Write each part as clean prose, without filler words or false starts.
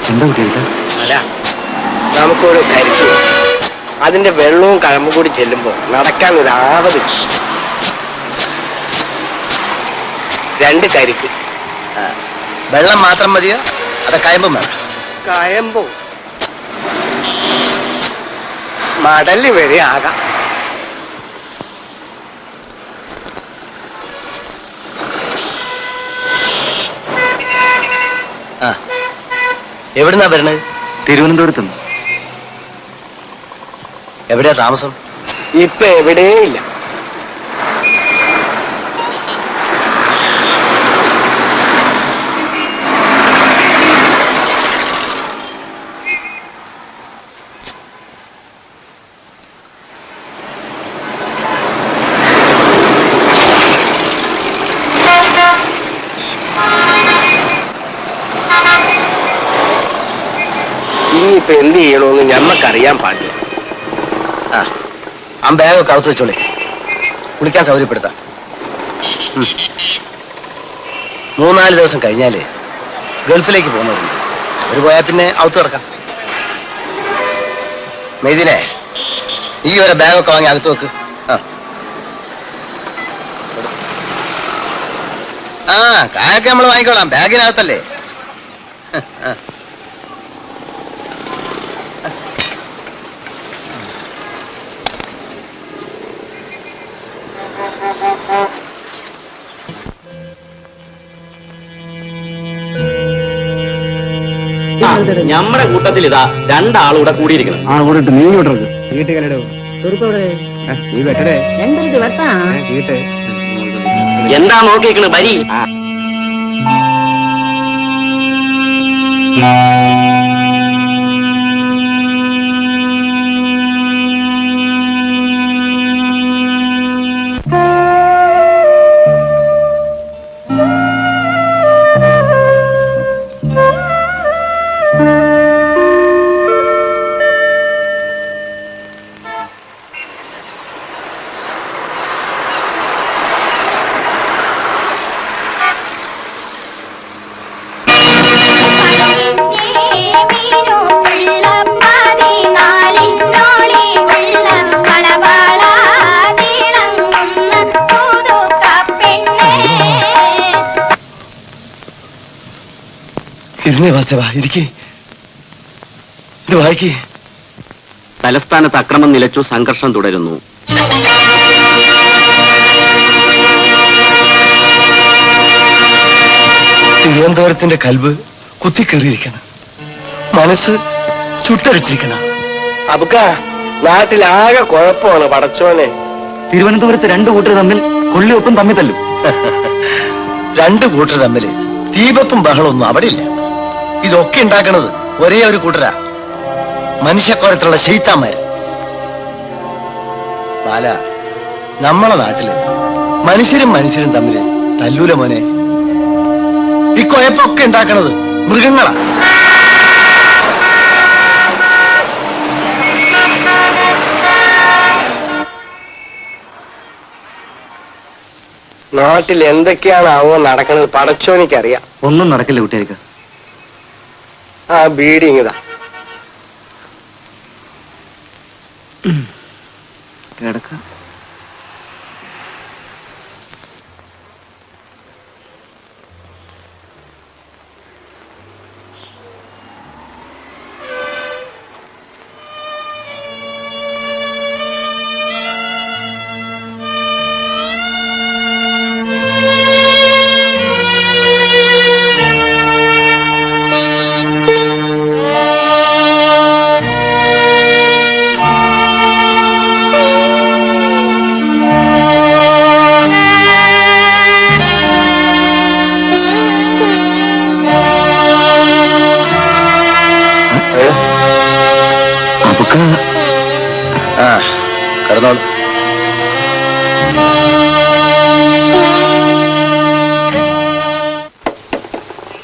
എന്താ കുട്ടിയത്? അല്ല, നമുക്കൊരു കരുത്ത്, അതിന്റെ വെള്ളവും കഴമ്പും കൂടി ചെല്ലുമ്പോ നടക്കാൻ ഒരു ആവത്. 2 കരിക്ക്. വെള്ളം മാത്രം മതിയോ അതെ കയമ്പും വേണം? കയമ്പോ മടല് വരെ ആകാം. എവിടുന്നാ വരണത്? തിരുവനന്തപുരത്തുനിന്ന്. എവിടെയാ താമസം? ഇപ്പൊ എവിടെയില്ല. ഇനിയിപ്പൊ എന്ത് ചെയ്യണമെന്ന് ഞമ്മക്കറിയാൻ പാടില്ല. ആ ബാഗൊക്കെ അകത്ത് വെച്ചോളേ, കുളിക്കാൻ സൗകര്യപ്പെടുത്താം. 3-4 ദിവസം കഴിഞ്ഞാല് ഗൾഫിലേക്ക് പോകുന്നവരുണ്ട്. അവര് പോയാൽ പിന്നെ അകത്ത് കിടക്കാം. മെയ്ദിനെ, ഈ ഒരു ബാഗൊക്കെ വാങ്ങി അകത്ത് വെക്ക്. ആ കായൊക്കെ നമ്മൾ വാങ്ങിക്കോളാം, ബാഗിനകത്തല്ലേ. നമ്മുടെ കൂട്ടത്തിൽ ഇതാ 2 ആളൂടെ കൂടിയിരിക്കണം. ആ കൂടിട്ട് നീ വിട്ടത് എന്താ നോക്കിയിരിക്കണ ബരി? തലസ്ഥാനത്ത് അക്രമം നിലച്ചു, സംഘർഷം തുടരുന്നു. തിരുവനന്തപുരത്തിന്റെ കൽബ് കുത്തിക്കേറിയിരിക്കണം, മനസ്സ് ചുട്ടരിച്ചിരിക്കണം. അബുക്ക, നാട്ടിലാകെ കുഴപ്പമാണ് പടച്ചോനെ. തിരുവനന്തപുരത്ത് 2 കൂട്ടർ തമ്മിൽ കൊള്ളിയൊപ്പം തമ്മിൽ തല്ലും. 2 കൂട്ടർ തമ്മില് ദീപപ്പും ബഹളമൊന്നും അവിടെ ഇല്ല. ഇതൊക്കെ ഉണ്ടാക്കണത് ഒരേ ഒരു കൂട്ടരാ, മനുഷ്യക്കോരത്തിലുള്ള ശൈത്താന്മാര്. ബാല, നമ്മളെ നാട്ടില് മനുഷ്യരും തമ്മില് തല്ലൂല മോനെ. ഈ കൊയപ്പൊക്കെ ഉണ്ടാക്കണത് മൃഗങ്ങളാ. നാട്ടിൽ എന്തൊക്കെയാണാവോ നടക്കുന്നത് പടച്ചോനിക്കറിയാം. ഒന്നും നടക്കില്ല കുട്ടികൾക്ക്. ആ ബീഡി ഇങ്ങതാ. കിടക്കാം.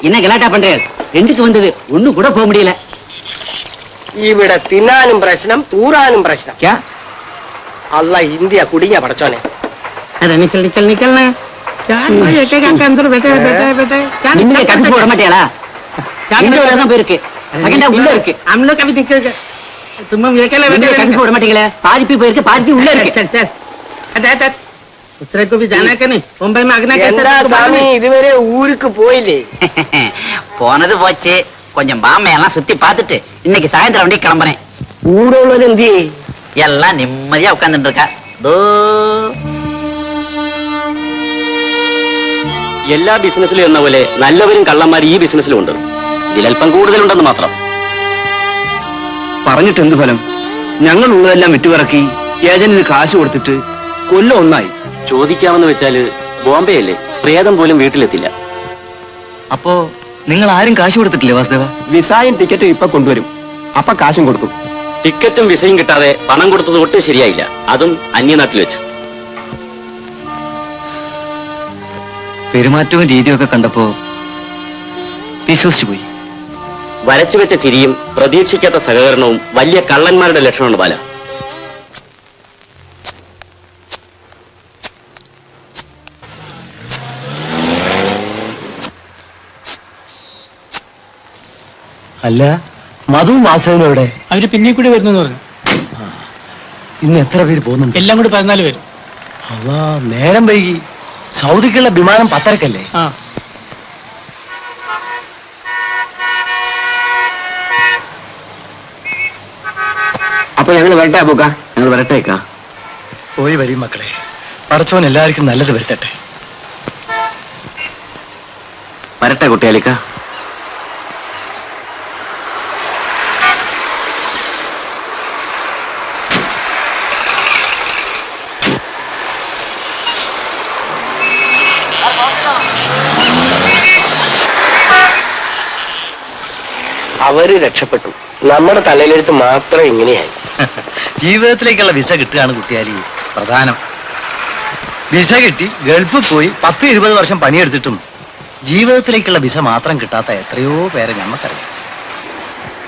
என்ன கலாட்டா பண்றீங்க? ரெண்டுக்கு வந்தது ஒண்ணு கூட போக முடியல. ഇവിടെ തിന്നാനും പ്രശ്നം തൂറാനും പ്രശ്നം. അല്ല ഇന്ത്യ കുടുങ്ങിയ പടച്ചോനെ. अरे निकल निकल निकलना. अंदर बैठे बैठे बैठे நீங்க கட்டி போட மாட்டீங்களா? தான் போயிருக்கு. செகண்டா உள்ள இருக்கு. हम लोग अभी निकल तुम अकेले बैठे कटी போட மாட்டீங்களா? பாதிப்பு போயிருக்கு, பாதிப்பு உள்ள இருக்கு. चल चल हट उतरे को भी जाना है नहीं? मुंबई में आगना എന്താ സ്വാമി ഇതുവരെ ഊருக்கு പോയില്ലേ? போனது போச்சு. கொஞ்சம் பாமையெல்லாம் சுத்தி பார்த்துட்டு இன்னைக்கு சாயந்தரம் வண்டி கிளம்புறேன். കൂടെ ഉള്ളത് എന്ത് ചെയ്യേ? எல்லாம் நிம்மதியா உட்கார்ந்துட்டு இருக்கா. എല്ലാ ബിസിനസ്സിലും എന്ന പോലെ നല്ലവരും കള്ളന്മാരും ഈ ബിസിനസ്സിലും ഉണ്ട്. ഇതിലല്പം കൂടുതലുണ്ടെന്ന് മാത്രം. പറഞ്ഞിട്ട് എന്ത് ഫലം? ഞങ്ങൾ ഉള്ളതെല്ലാം വിറ്റുപിറക്കി ഏജന്റിന് കാശ് കൊടുത്തിട്ട് കൊല്ലം ഒന്നായി. ചോദിക്കാമെന്ന് വെച്ചാല് ബോംബെ അല്ലേ, പ്രേതം പോലും വീട്ടിലെത്തില്ല. അപ്പോ നിങ്ങൾ ആരും കാശ് കൊടുത്തിട്ടില്ലേ വാസുദേവ? വിസായും ടിക്കറ്റും ഇപ്പൊ കൊണ്ടുവരും, അപ്പൊ കാശും കൊടുക്കും. ടിക്കറ്റും വിസയും കിട്ടാതെ പണം കൊടുത്തത് ഒട്ടും ശരിയായില്ല, അതും അന്യനാട്ടിൽ വെച്ച്. പെരുമാറ്റവും രീതിയും ഒക്കെ കണ്ടപ്പോ വിശ്വസിച്ചു പോയി. വരച്ചു വെച്ച ചിരിയും പ്രതീക്ഷിക്കാത്ത സഹകരണവും വലിയ കള്ളന്മാരുടെ ലക്ഷണമാണ് ബാല. അല്ല, മധു വാസവനും എവിടെ? അവര് പിന്നെ കൂടി വരുന്നു പറഞ്ഞു. ഇന്ന് എത്ര പേര് പോകുന്നുണ്ട്? എല്ലാം കൂടി 14 പേര്. അല്ലാ, നേരം വൈകി. സൗദിക്കുള്ള വിമാനം 10:30-ക്കല്ലേ? ആ അപ്പൊ ഞങ്ങൾ വരട്ടെ പോക്ക? ഞങ്ങൾ വരട്ടേക്കാ. പോയി വരും മക്കളെ. പടച്ചോൻ എല്ലാവർക്കും നല്ലത് വരുത്തട്ടെ. വരട്ടെ കുട്ടിയാലിക്ക. അവര് രക്ഷപ്പെട്ടു, നമ്മുടെ തലയിലെടുത്ത് മാത്രം ഇങ്ങനെയായി. ജീവിതത്തിലേക്കുള്ള വിസ കിട്ടുകയാണ് കുട്ടിയാലി പ്രധാനം. വിസ കിട്ടി ഗൾഫിൽ പോയി 10-20 വർഷം പണിയെടുത്തിട്ടും ജീവിതത്തിലേക്കുള്ള വിസ മാത്രം കിട്ടാത്ത എത്രയോ പേരെ ഞമ്മക്കറിയാം.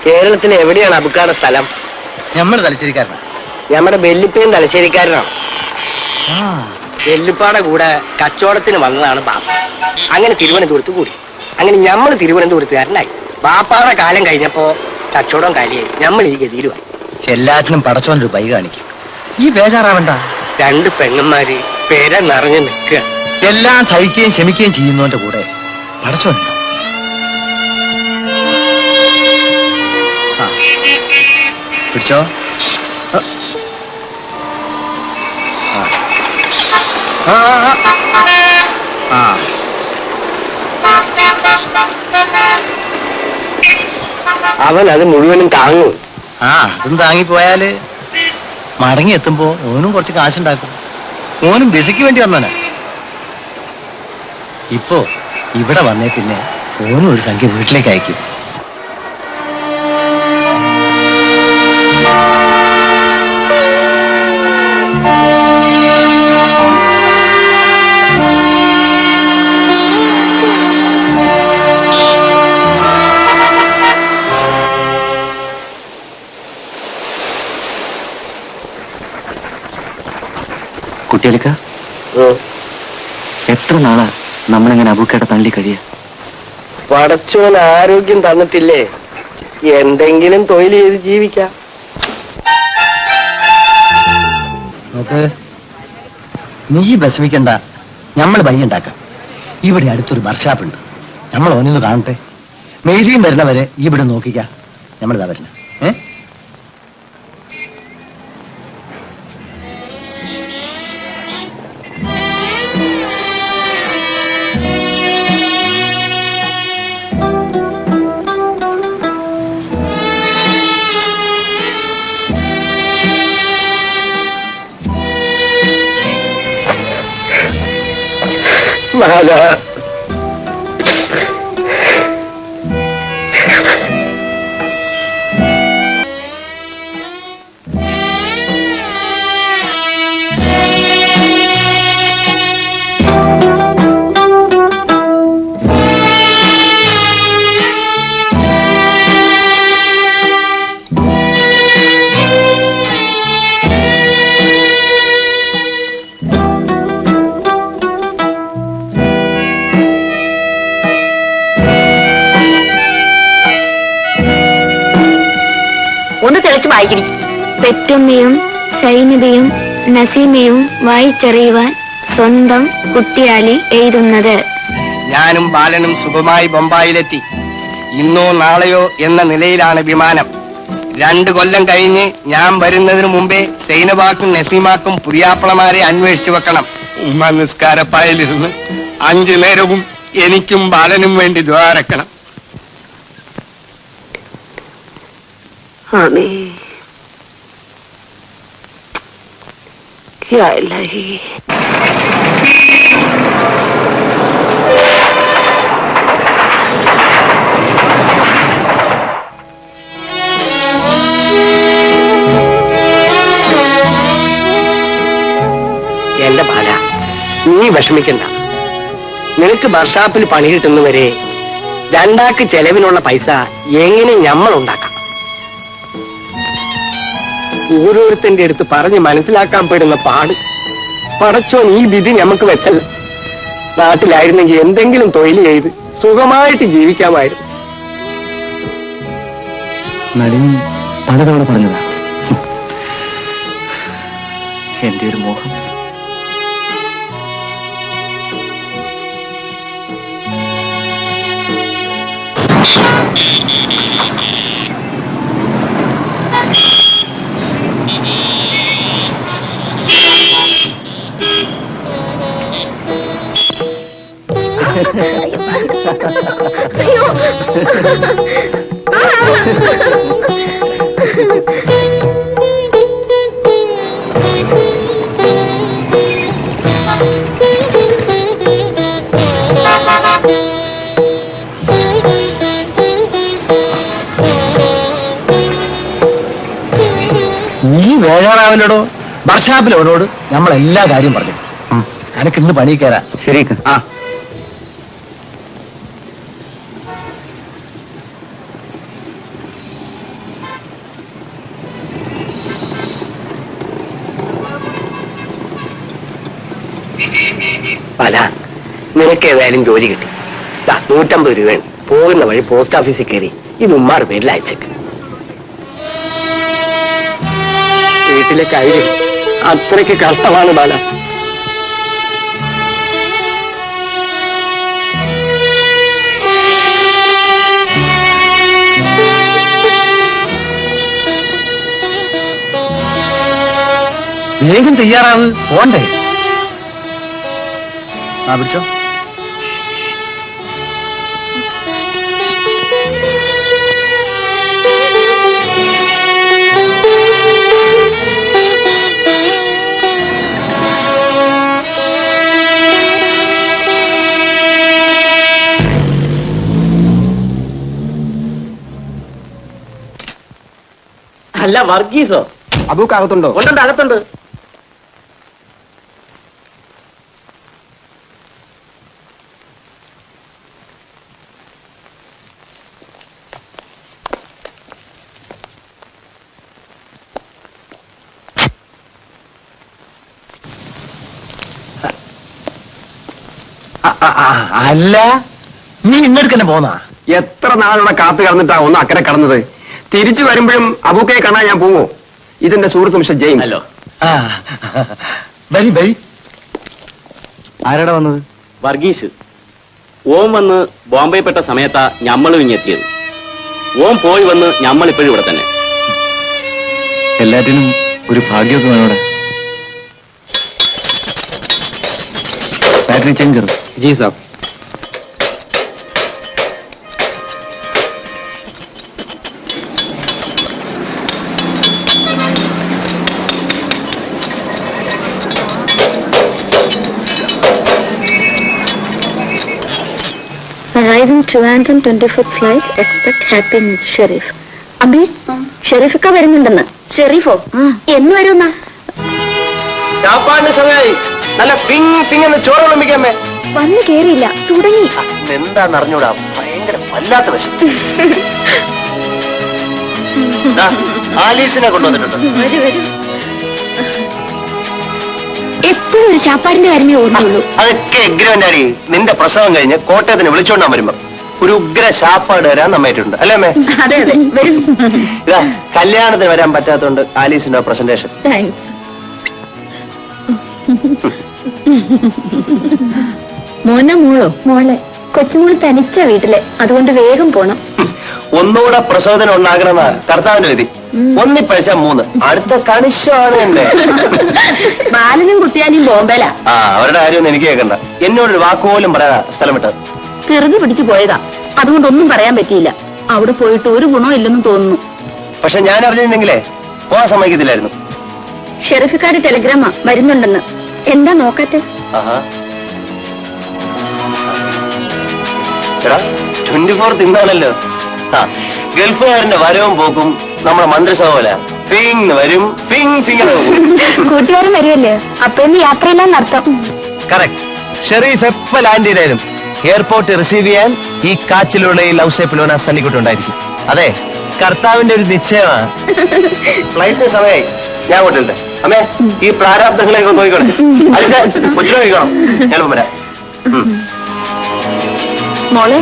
കേരളത്തിൽ എവിടെയാണ് അബുക്കാടെ സ്ഥലം? നമ്മൾ തലശ്ശേരിക്കാരനാണ്. നമ്മുടെ വെല്ലിപ്പയും തലശ്ശേരിക്കാരനാണ്. ആ, വെല്ലിപ്പാടെ കൂടെ കച്ചവടത്തിന് വന്നതാണ് ബാപ്പ. അങ്ങനെ തിരുവനന്തപുരത്ത് കൂടി. അങ്ങനെ നമ്മൾ തിരുവനന്തപുരത്തുകാരനായി. ബാപ്പാടെ കാലം കഴിഞ്ഞപ്പോ കച്ചവടം കാര്യമായി. നമ്മൾ ഈ ഗതിയിലുമായി. എല്ലാത്തിനും പടച്ചോനൊരു പൈ കാണിക്കും. ഈ ബേജാറാവണ്ട. 2 പെങ്ങന്മാര് പേര നിറഞ്ഞു നിൽക്കുക. എല്ലാം സഹിക്കുകയും ക്ഷമിക്കുകയും ചെയ്യുന്നവന്റെ കൂടെ പടച്ചോൻ. പിടിച്ചോ. അവൻ അത് മുഴുവനും താങ്ങും. അതും താങ്ങിപ്പോയാല് മടങ്ങി എത്തുമ്പോ ഓനും കുറച്ച് കാശുണ്ടാക്കും. ഓനും ബിസയ്ക്ക് വേണ്ടി വന്നവനാ. ഇപ്പോ ഇവിടെ വന്നേ പിന്നെ ഓനും ഒരു സംഖ്യ വീട്ടിലേക്ക് അയക്കും. കുട്ടിയാലിക്ക, എത്ര നാളാ നമ്മളിങ്ങനെ അബുക്കയുടെ തള്ളി കഴിയാ? പടച്ചോൻ ആരോഗ്യം തന്നിട്ടില്ലേ, എന്തെങ്കിലും തൊഴിൽ ചെയ്ത് ജീവിക്കാം. നീ വിഷമിക്കണ്ട, നമ്മൾ വഴി ഉണ്ടാക്കാം. ഇവിടെ അടുത്തൊരു വർക്ക്ഷോപ്പ് ഉണ്ട്, നമ്മൾ ഓനൊന്ന് കാണട്ടെ. മെയ്തിയും വരുന്നവരെ ഇവിടെ നോക്കിക്കാം. നമ്മളിതാ വരുന്നത്. വായിക്കണി. പെറ്റുമ്മയും സൈനികയും നസീമയും വായിച്ചറിയുവാൻ സ്വന്തം കുട്ടിയാലി എഴുതുന്നത്. ഞാനും ബാലനും സുഖമായി ബൊമ്പായിലെത്തി. ഇന്നോ നാളെയോ എന്ന നിലയിലാണ് വിമാനം. 2 കൊല്ലം കഴിഞ്ഞ് ഞാൻ വരുന്നതിന് മുമ്പേ സൈനബാക്കും നസീമാക്കും പുതിയാപ്പളമാരെ അന്വേഷിച്ചു വെക്കണം. ഉമ്മ നിസ്കാരപ്പായലിരുന്ന് 5 നേരവും എനിക്കും ബാലനും വേണ്ടി ദ്വാരക്കണം. എന്റെ ബാല, നീ വിഷമിക്കണ്ട. നിനക്ക് വർഷാപ്പിൽ പണി കിട്ടുന്നവരെ 2 ആൾക്ക് ചെലവിനുള്ള പൈസ എങ്ങനെ നമ്മൾ ഉണ്ടാക്കാം. ഓരോരുത്തന്റെ അടുത്ത് പറഞ്ഞ് മനസ്സിലാക്കാൻ പെടുന്ന പാട്. പടച്ചോൻ ഈ വിധി നമുക്ക് വെച്ചല്ല. നാട്ടിലായിരുന്നെങ്കിൽ എന്തെങ്കിലും തൊഴിൽ ചെയ്ത് സുഖമായിട്ട് ജീവിക്കാമായിരുന്നു. നളിനി പലതവണ പറഞ്ഞതാ, എന്റെ ഒരു മോഹം. നീ വേഴാറാവില്ലടോ. വർഷാപ്പിലോനോട് നമ്മൾ എല്ലാ കാര്യം പറഞ്ഞു. എനക്ക് ഇന്ന് പണി കയറാ. ശരി. ആ പല നിനക്ക് ഏതായാലും ജോലി കിട്ടി. 150 രൂപയാണ്. പോകുന്ന വഴി പോസ്റ്റ് ഓഫീസിൽ കയറി ഇത് ഉമ്മാറ് പേരിൽ അയച്ചേക്ക്. വീട്ടിലെ കാര്യം അത്രയ്ക്ക് കഷ്ടമാണ് ബാല. വേഗം തയ്യാറാവ്, പോണ്ടേ? ആ പിടിച്ചോ. അല്ല വർഗീസോ? അബൂക്കകത്തുണ്ടോ? ഉണ്ടുണ്ട്, അകത്തുണ്ട്. അല്ല, നീ ഇങ്ങോട്ട് തന്നെ പോന്നാ? എത്ര നാളുടെ കാത്തു കടന്നിട്ടാ ഒന്ന് അക്കരെ കടന്നത്. തിരിച്ചു വരുമ്പോഴും അബൂക്കയെ കാണാൻ ഞാൻ പോവോ? ഇതെന്റെ സുഹൃത്ത് മിസ്റ്റർ ജെയിംസ്. ഹലോ. വരി വരി. ആരാടാ വന്നത്? വർഗീസ്. ഓം വന്ന് ബോംബെ പെട്ട സമയത്താ ഞമ്മളും ഇങ്ങെത്തിയത്. ഓം പോയി വന്ന് ഞമ്മളിപ്പോഴും ഇവിടെ തന്നെ. എല്ലാറ്റിനും ഒരു ഭാഗ്യമൊക്കെ വേണോടെ. ബാറ്ററി ചേഞ്ച് കरो. ജി സാബ്. Arriving Trivandrum 24th flight, expect happy Miss Sharif. അബി, ഷെരീഫൊക്കെ വരുന്നുണ്ടെന്ന്. ഷെരീഫോ എന്ന് വരുന്ന? ചാപ്പാടിന് സമയമായി. നല്ല പിങ് പിങ് എന്ന് ചോറ് വിളമ്പിക്കാമേ. വന്നു കേറിയില്ല, തുടങ്ങി. എന്താന്ന് അറിഞ്ഞൂടാ, ഭയങ്കര വല്ലാത്ത വശം. ആലീസിനെ കൊണ്ടുവന്നിട്ടുണ്ട്. വരൂ വരൂ. എപ്പോഴും ഒരു ചാപ്പാടിന്റെ കാര്യമേ ഓർമ്മയുള്ളൂ. അതൊക്കെ എഗ്രിമെന്റ് അടി. നിന്റെ പ്രസവം കഴിഞ്ഞ് കോട്ടയത്തിന് വിളിച്ചോണ്ടാൻ വരുമ്പോ ഒരു ഉഗ്ര ശാപ്പാട് വരാൻ നമ്മായിട്ടുണ്ട് അല്ലേ അമ്മേ? അതെ അതെ വരും. ഇതാ കല്യാണത്തിന് വരാൻ പറ്റാത്തോണ്ട് ആലീസിന്റെ പ്രസന്റേഷൻ. താങ്ക്സ്. മോനോ മോളോ? മോളെ. കൊച്ചുമോള് തനിച്ച വീട്ടിലെ, അതുകൊണ്ട് വേഗം പോണം. ഒന്നുകൂടെ പ്രസവത്തിന് ഉണ്ടാകണമെന്ന കർത്താവിന്റെ വിധി. ഒന്നിപ്പഴിച്ച 3, അടുത്ത കണിശമാണ് എന്റെ. ബാലനും കുട്ടിയാനും ബോംബെല. അവരുടെ കാര്യമൊന്നും എനിക്ക് കേൾക്കണ്ട. എന്നോടൊരു വാക്കുപോലും പറയാ സ്ഥലം വിട്ടത്. തെറുതി പിടിച്ചു പോയതാ, അതുകൊണ്ടൊന്നും പറയാൻ പറ്റിയില്ല. അവിടെ പോയിട്ട് ഒരു ഗുണവും ഇല്ലെന്ന് തോന്നുന്നു. പക്ഷെ ഞാൻ അറിഞ്ഞിരുന്നെങ്കിലേ പോകാൻ സമ്മതിക്കത്തില്ലായിരുന്നു. ഷെറിഫിക്കാരുടെ ടെലിഗ്രാമാ വരുന്നുണ്ടെന്ന്. എന്താ നോക്കട്ടെ? 24 ഇന്നാണല്ലോ. ഗൾഫുകാരന്റെ വരവും പോക്കും നമ്മുടെ മന്ത്രിസഭ പോലെ പിങ് വരും പിങ് പിങ് പോകും. കൂട്ടുകാരൻ വരുമല്ലേ, അപ്പൊ ഇന്ന് യാത്രയില്ലാന്ന് അർത്ഥം. കറക്റ്റ്. ഷെറീഫ് എപ്പോ ലാൻഡ് ചെയ്താലും എയർപോർട്ട് റിസീവ് ചെയ്യാൻ ഈ കാച്ചിലുള്ള ഈ ലവ് ഷേപ്പിലോന സണ്ണിക്കുട്ടുണ്ടായിരിക്കും. അതെ, കർത്താവിന്റെ ഒരു നിശ്ചയമാണ്. ഫ്ലൈറ്റിന് സമയമായി, ഞാൻ കൊണ്ടിട്ടുണ്ട്. അമ്മേ, ഈ പ്രാരാബ്ദങ്ങളെയൊക്കെ നോക്കിക്കോളെ. അതിന്റെ കൊച്ചിനെ നോക്കണം. ഞാനിപ്പം വരാം. മോളെ,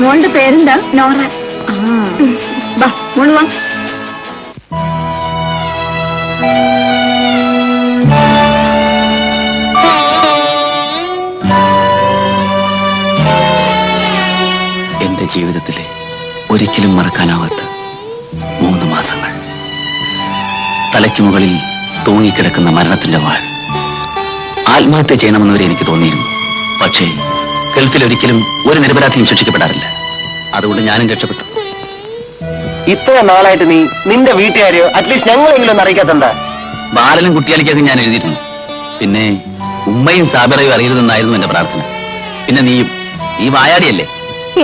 മോളുടെ പേരെന്താ? നോറ. വാ മോള് വാ. എന്റെ ജീവിതത്തിലെ ഒരിക്കലും മറക്കാനാവാത്ത 3 മാസങ്ങൾ. തലയ്ക്ക് മുകളിൽ തൂങ്ങിക്കിടക്കുന്ന മരണത്തിന്റെ വാൾ. ആത്മഹത്യ ചെയ്യണമെന്നവരെ എനിക്ക് തോന്നിയിരുന്നു. പക്ഷേ ഗൾഫിൽ ഒരിക്കലും ഒരു നിരപരാധിയും ശിക്ഷിക്കപ്പെടാറില്ല. അതുകൊണ്ട് ഞാനും രക്ഷപ്പെട്ടു. ഇത്ര നാളായിട്ട് നീ നിന്റെ വീട്ടുകാരെയോ അറ്റ്ലീസ്റ്റ് ഞങ്ങളെങ്കിലും ഒന്ന് അറിയിക്കാത്തണ്ട? ബാലനും കുട്ടിയാലിക്കൊക്കെ ഞാൻ എഴുതിയിരുന്നു. പിന്നെ ഉമ്മയും സാബിറയും അറിയരുതെന്നായിരുന്നു എന്റെ പ്രാർത്ഥന. പിന്നെ നീ വായാടിയല്ലേ.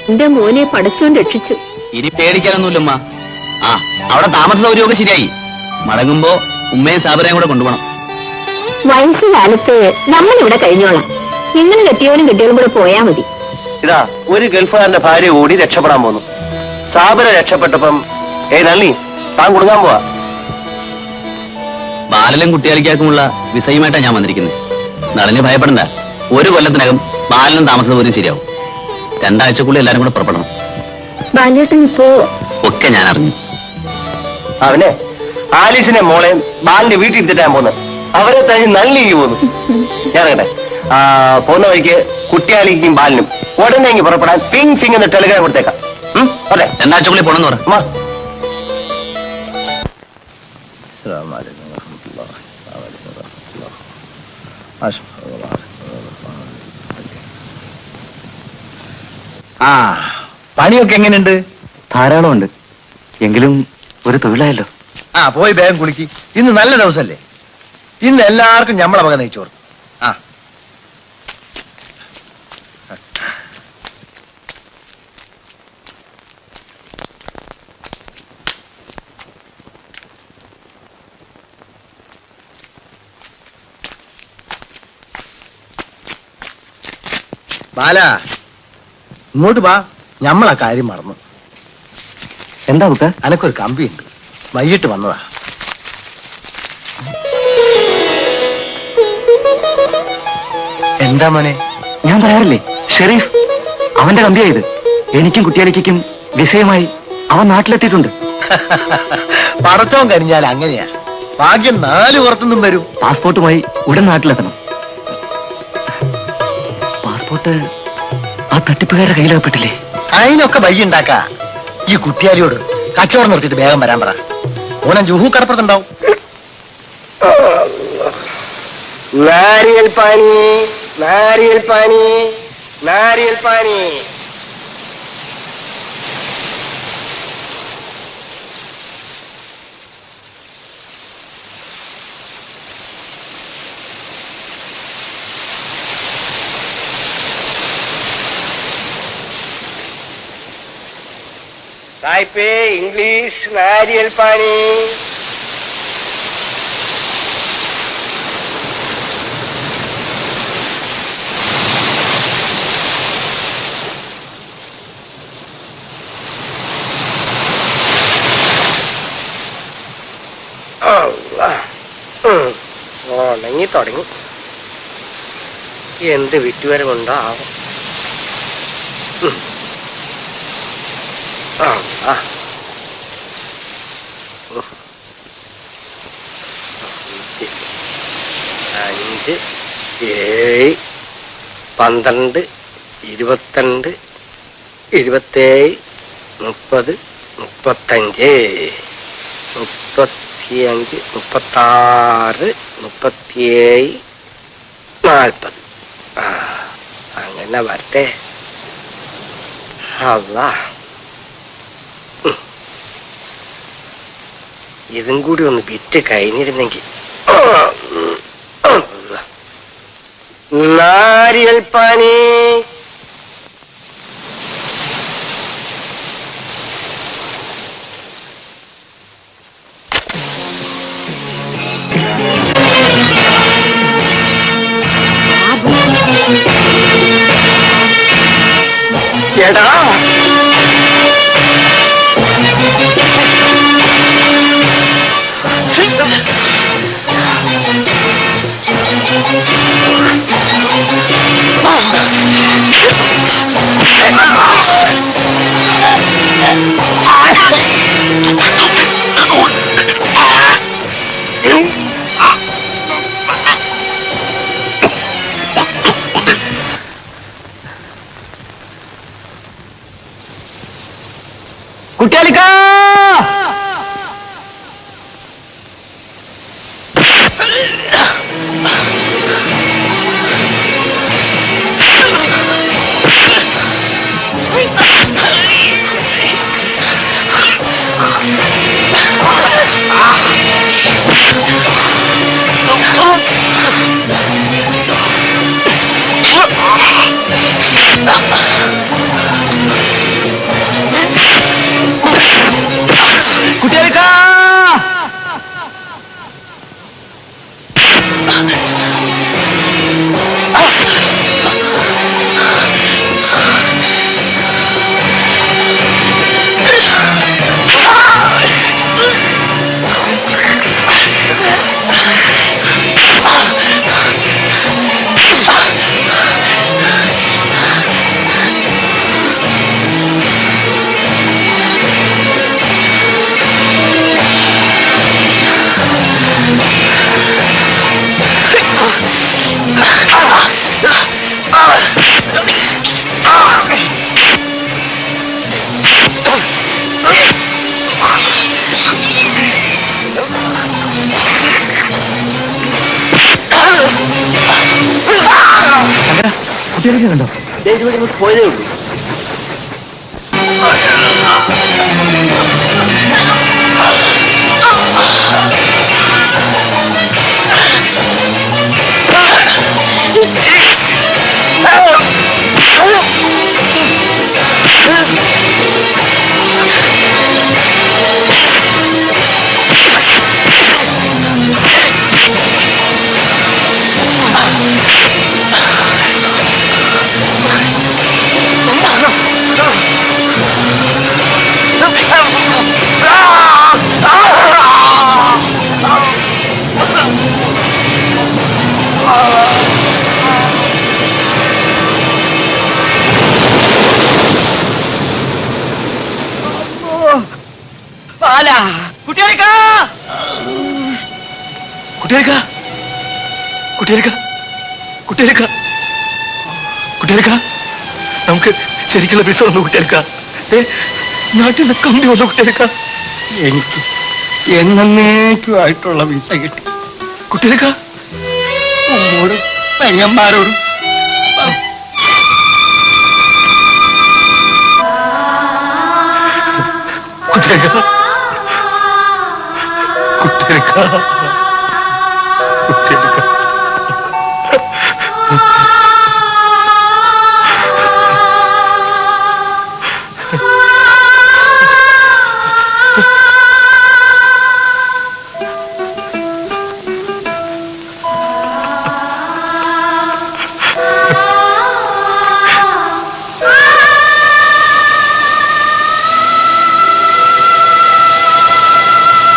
എന്റെ മോനെ പഠിച്ചോൻ രക്ഷിച്ചു. ഇനി പേടിക്കാനൊന്നുമില്ലമ്മ. അവിടെ താമസ സൗകര്യമൊക്കെ ശരിയായി. മടങ്ങുമ്പോ ഉമ്മയും സാബിറയും കൂടെ കൊണ്ടുപോകണം. വയസ്സുകാലത്ത് നമ്മളിവിടെ കഴിഞ്ഞോളാം. നിങ്ങൾ കെട്ടിയവനും കെട്ടിയവനും കൂടെ പോയാ മതി. ഇതാ ഒരു ഗൾഫുകാരന്റെ ഭാര്യ കൂടി രക്ഷപ്പെടാൻ പോന്നു. സാബിറ രക്ഷപ്പെട്ടപ്പം നന്ദി താൻ കൊടുക്കാൻ പോവാ. ബാലനും കുട്ടിയാലിക്കാക്കുമുള്ള വിസയുമായിട്ടാണ് ഞാൻ വന്നിരിക്കുന്നത്. നളിന് ഭയപ്പെടണ്ട. 1 കൊല്ലത്തിനകം ബാലനും താമസ സൗകര്യം ശരിയാവും. 2 ആഴ്ചക്കുള്ളിൽ എല്ലാരും കൂടെ പുറപ്പെടണം. ബാലേട്ടൻ ഇപ്പോ ഒക്കെ ഞാൻ അറിഞ്ഞു. അവനെ ആലീസിനെ മോളെയും ബാലിന്റെ വീട്ടിൽ ഇരുത്തിട്ടാൻ പോന്ന്. അവരെ തന്നെ നല്ലിക്ക് പോന്നു. ഞാൻ കേട്ടെ പോകുന്ന വഴിക്ക് കുട്ടിയാലിക്കും ബാലിനും ഉടനെ ഇങ്ങ് പുറപ്പെടാൻ പിങ് പിങ് എന്ന് ടെലിഗ്രാം കൊടുത്തേക്കാം. അതെ, 2 ആഴ്ചക്കുള്ളിൽ പോണെന്ന് പറ. പണിയൊക്കെ എങ്ങനെയുണ്ട്? ധാരാളമുണ്ട്. എങ്കിലും ഒരു തൊഴിലായല്ലോ. പോയി വേഗം കുളിക്ക്. ഇന്ന് നല്ല ദിവസമല്ലേ. ഇന്ന് എല്ലാവർക്കും ഞമ്മളെ വക നെയ്ച്ചോറ്. ബാല, ഇങ്ങോട്ട് വാ. ഞമ്മളാ കാര്യം മറന്നു. എന്താ കുട്ട? അനക്കൊരു കമ്പിയുണ്ട്, വൈകിട്ട് വന്നതാ. എന്താ മോനെ? ഞാൻ പറയാറില്ലേ, ഷെരീഫ് അവന്റെ കമ്പിയായത്. എനിക്കും കുട്ടിയാലിക്കും വിസയുമായി അവൻ നാട്ടിലെത്തിയിട്ടുണ്ട്. പടച്ചോൻ കരിഞ്ഞാൽ അങ്ങനെയാ. ഭാഗ്യം 4 പുറത്തുനിന്നും വരും. പാസ്പോർട്ടുമായി ഉടൻ നാട്ടിലെത്തണം. പാസ്പോർട്ട് ആ തട്ടിപ്പുകാരുടെ കയ്യിലാകപ്പെട്ടില്ലേ? അതിനൊക്കെ വയ്യ ഉണ്ടാക്കാ. ഈ കുട്ടിയാലിയോട് കച്ചവടം നിർത്തിയിട്ട് വേഗം വരാൻ പറ. ഓനം ജുഹു കടപ്പുറത്തുണ്ടാവും. നാരിയൽ പാനി, നാരിയൽ പാനി, നാരിയൽ പാനി. തായ്പേ ഇംഗ്ലീഷ് നാരിയൽ പാനി. ഉണങ്ങി തുടങ്ങി. എന്ത് വിറ്റുവരവുണ്ടോ ആവും. 5, 7, 12, 22, 27, 30, 35, 35, 36, 37, 40. അങ്ങനെ വരട്ടെ. അല്ലാ, ഇതും കൂടി ഒന്ന് വിറ്റ് കഴിഞ്ഞിരുന്നെങ്കിൽ. നാരിയൽ പാനി. എടാ, കുട്ടിയാലിക്കാ കുട്ടിയാലിക്കാ കുട്ടിയാലിക്കുണ്ടോ? പോയതേ ഉള്ളൂ. കുട്ടിയാലിക്കാ, കുട്ടിയാലിക്കാ, കുട്ടിയാലിക്കാ, കുട്ടിയാലിക്കാ, കുട്ടിയാലിക്കാ, നമുക്ക് ശരിക്കുള്ള വിസ വന്നു കുട്ടിയാലിക്കാ. നാട്ടിൽ നിന്ന് കമ്പി വന്നു കുട്ടിയാലിക്കാ. എനിക്ക് എന്നേക്കുമായിട്ടുള്ള വിസ കിട്ടി. കുട്ടിയാലിക്കാ, ഉമ്മോടും പെങ്ങന്മാരോടും കുട്ടിയാലിക്കാ, കുട്ടിയാലിക്കാ, കുട്ടിയാലിക്കാ.